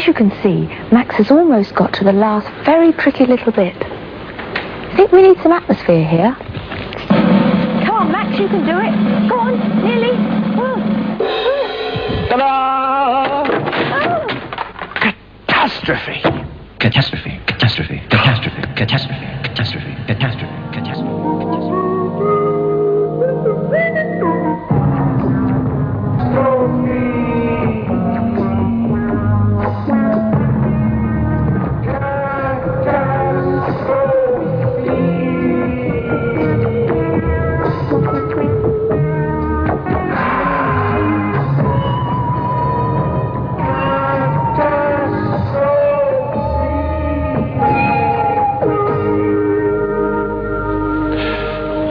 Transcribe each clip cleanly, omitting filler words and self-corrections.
you can see, Max has almost got to the last very tricky little bit. I think we need some atmosphere here. Come on, Max, you can do it. Go on, nearly. Ta-da! Oh. Catastrophe! Catastrophe, catastrophe, catastrophe, catastrophe, catastrophe, catastrophe, catastrophe.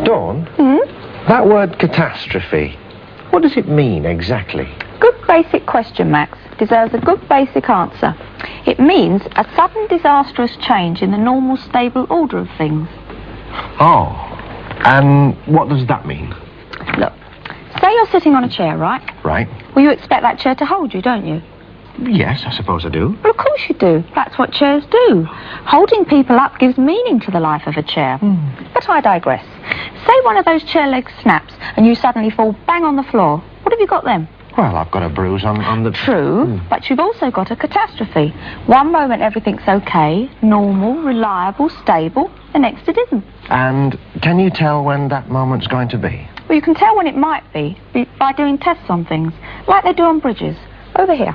Dawn, that word catastrophe, what does it mean exactly? Good basic question, Max. Deserves a good basic answer. It means a sudden disastrous change in the normal stable order of things. Oh, and what does that mean? Look, say you're sitting on a chair, right? Right. Well, you expect that chair to hold you, don't you? Yes, I suppose I do. Well, of course you do. That's what chairs do. Holding people up gives meaning to the life of a chair. But I digress. Say one of those chair legs snaps and you suddenly fall bang on the floor. What have you got then? Well, I've got a bruise on the... True, but you've also got a catastrophe. One moment everything's okay, normal, reliable, stable. The next it isn't. And can you tell when that moment's going to be? Well, you can tell when it might be by doing tests on things, like they do on bridges. Over here.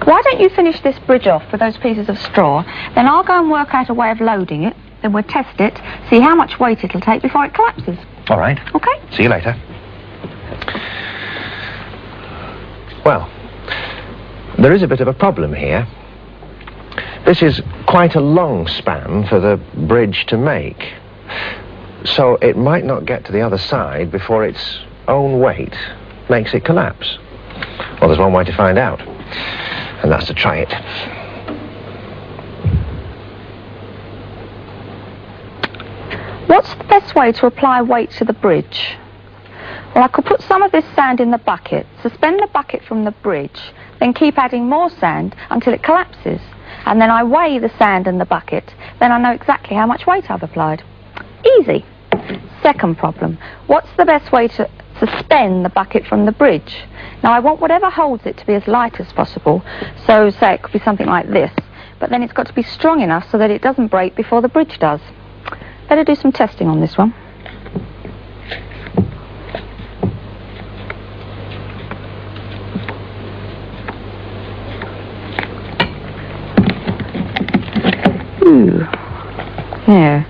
Why don't you finish this bridge off with those pieces of straw, then I'll go and work out a way of loading it, then we'll test it, see how much weight it'll take before it collapses. All right. Okay? See you later. Well, there is a bit of a problem here. This is quite a long span for the bridge to make. So it might not get to the other side before its own weight makes it collapse. Well, there's one way to find out, and that's to try it. What's the best way to apply weight to the bridge? Well, I could put some of this sand in the bucket, suspend the bucket from the bridge, then keep adding more sand until it collapses. And then I weigh the sand and the bucket, then I know exactly how much weight I've applied. Easy. Second problem, what's the best way to suspend the bucket from the bridge? Now, I want whatever holds it to be as light as possible, so say it could be something like this, but then it's got to be strong enough so that it doesn't break before the bridge does. Better do some testing on this one. Ooh. Yeah.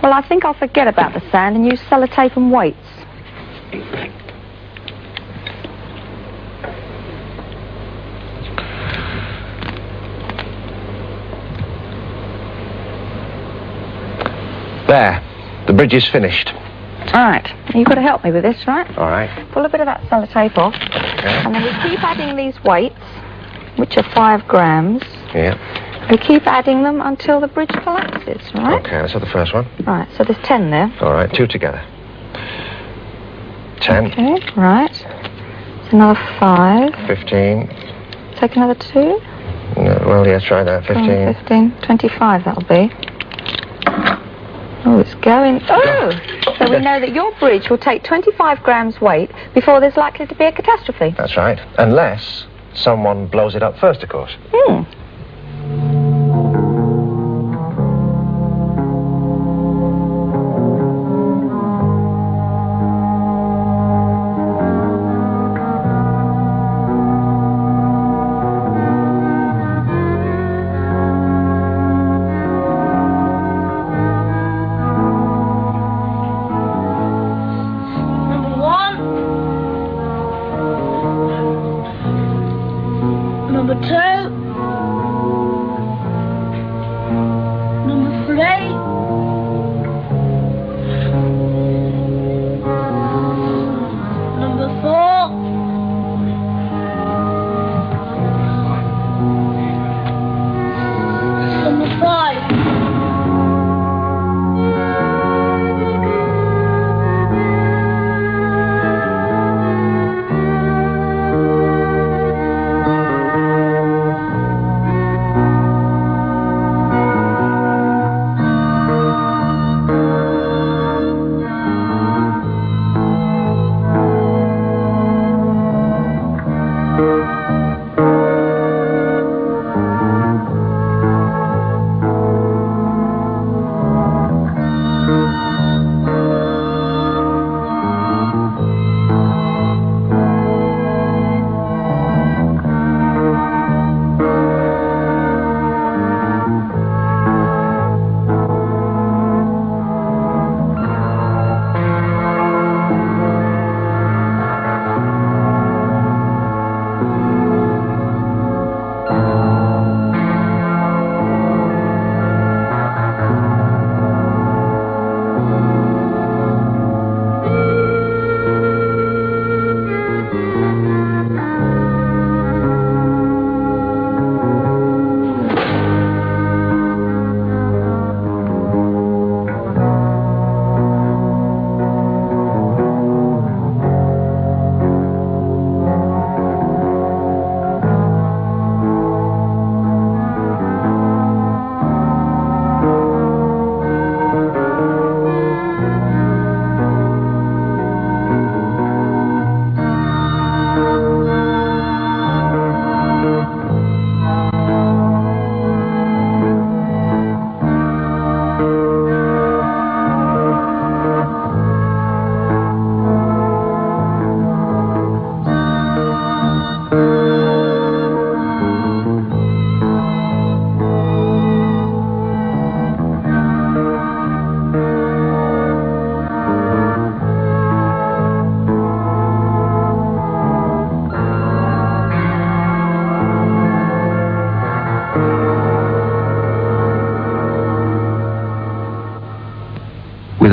Well, I think I'll forget about the sand and use sellotape and weights. There. The bridge is finished. All right. You've got to help me with this, right? All right. Pull a bit of that sellotape off. Okay. And then we keep adding these weights, which are 5 grams. Yeah. We keep adding them until the bridge collapses, right? Okay, let's have the first one. Right, so there's 10 there. All right, 2 together. 10. Okay, right. It's another 5. 15. Take another 2. No, well, yeah, try that. 15. 15. 25, that'll be. Oh, it's going. Oh! So we know that your bridge will take 25 grams weight before there's likely to be a catastrophe. That's right. Unless someone blows it up first, of course. Number 2.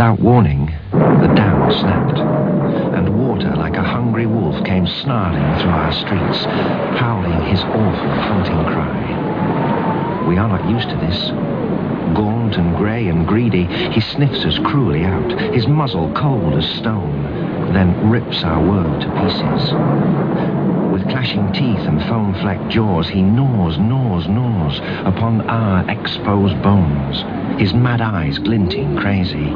Without warning, the dam snapped, and water like a hungry wolf came snarling through our streets, howling his awful hunting cry. We are not used to this. Gaunt and grey and greedy, he sniffs us cruelly out, his muzzle cold as stone, then rips our world to pieces. With clashing teeth and foam-flecked jaws, he gnaws upon our exposed bones, his mad eyes glinting crazy.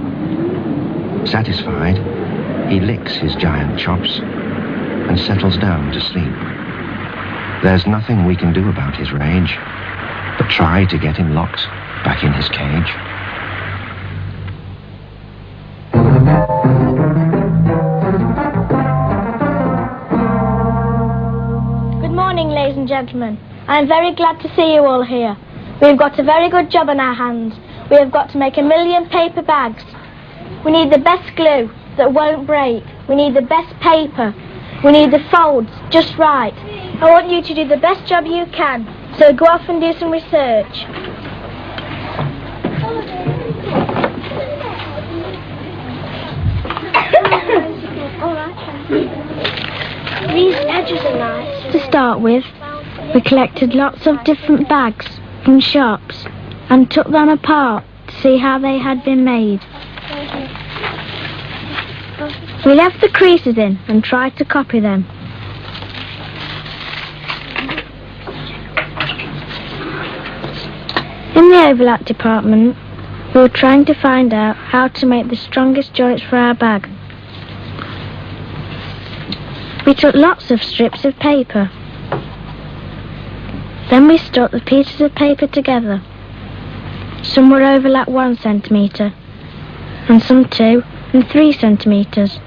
Satisfied, he licks his giant chops and settles down to sleep. There's nothing we can do about his rage, but try to get him locked back in his cage. Good morning, ladies and gentlemen. I am very glad to see you all here. We have got a very good job on our hands. We have got to make 1 million paper bags. We need the best glue that won't break. We need the best paper. We need the folds just right. I want you to do the best job you can. So go off and do some research. These edges are nice. To start with, we collected lots of different bags from shops and took them apart to see how they had been made. We left the creases in and tried to copy them. In the overlap department, we were trying to find out how to make the strongest joints for our bag. We took lots of strips of paper. Then we stuck the pieces of paper together. Some were overlapped 1 centimetre, and some 2 and 3 centimetres.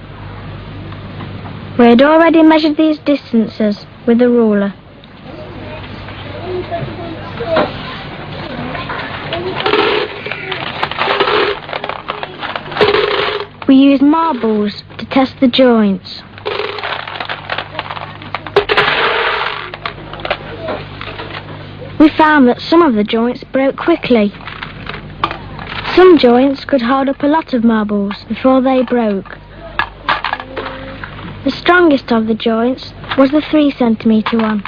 We had already measured these distances with a ruler. We used marbles to test the joints. We found that some of the joints broke quickly. Some joints could hold up a lot of marbles before they broke. The strongest of the joints was the 3 centimetre one.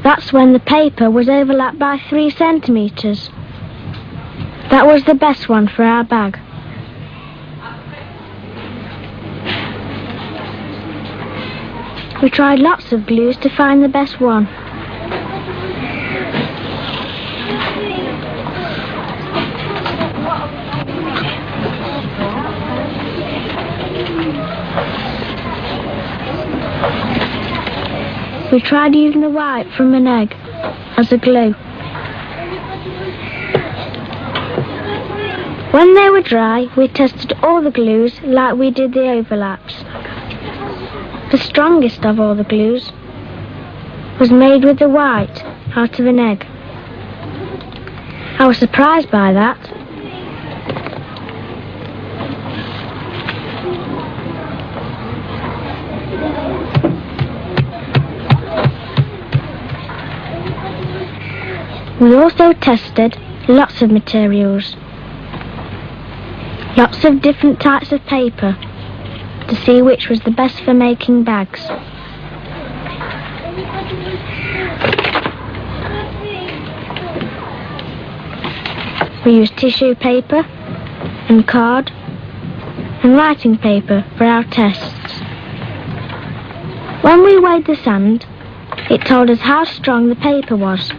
That's when the paper was overlapped by 3 centimetres. That was the best one for our bag. We tried lots of glues to find the best one. We tried using the white from an egg as a glue. When they were dry, we tested all the glues like we did the overlaps. The strongest of all the glues was made with the white out of an egg. I was surprised by that. We also tested lots of materials, lots of different types of paper, to see which was the best for making bags. We used tissue paper and card and writing paper for our tests. When we weighed the sand, it told us how strong the paper was.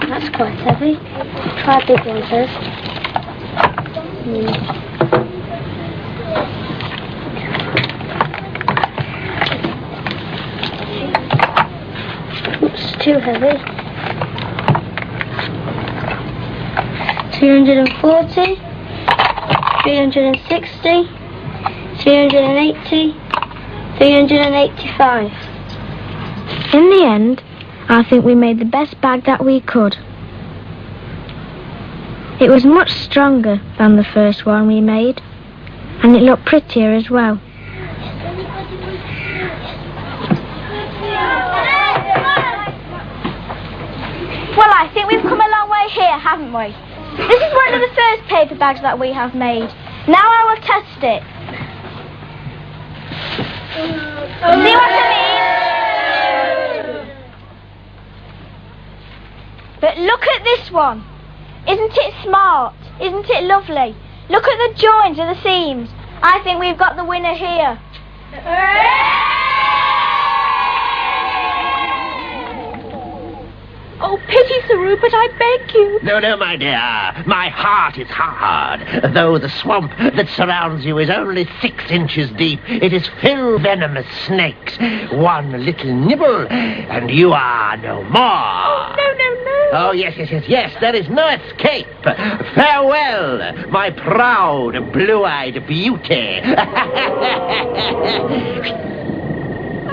That's quite heavy. Try a big one first. It's too heavy. 340, 360, 380, 385. In the end, I think we made the best bag that we could. It was much stronger than the first one we made, and it looked prettier as well. Well, I think we've come a long way here, haven't we? This is one of the first paper bags that we have made. Now I will test it. See what I mean? But look at this one. Isn't it smart? Isn't it lovely? Look at the joins and the seams. I think we've got the winner here. Oh, pity, Sir Rupert, I beg you. No, no, my dear. My heart is hard. Though the swamp that surrounds you is only 6 inches deep, it is filled with venomous snakes. One little nibble, and you are no more. Oh, no, no, no. Oh, yes, yes, yes, yes. There is no escape. Farewell, my proud, blue-eyed beauty.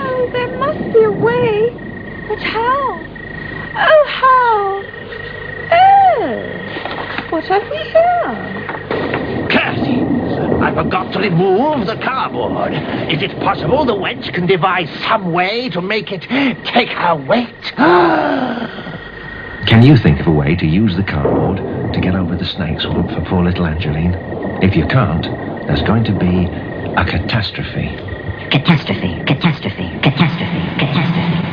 Oh, there must be a way. But how? Oh, how? Oh, what have we here? Curses! I forgot to remove the cardboard. Is it possible the wench can devise some way to make it take her weight? Can you think of a way to use the cardboard to get over the snake swamp for poor little Angeline? If you can't, there's going to be a catastrophe. Catastrophe, catastrophe, catastrophe, catastrophe.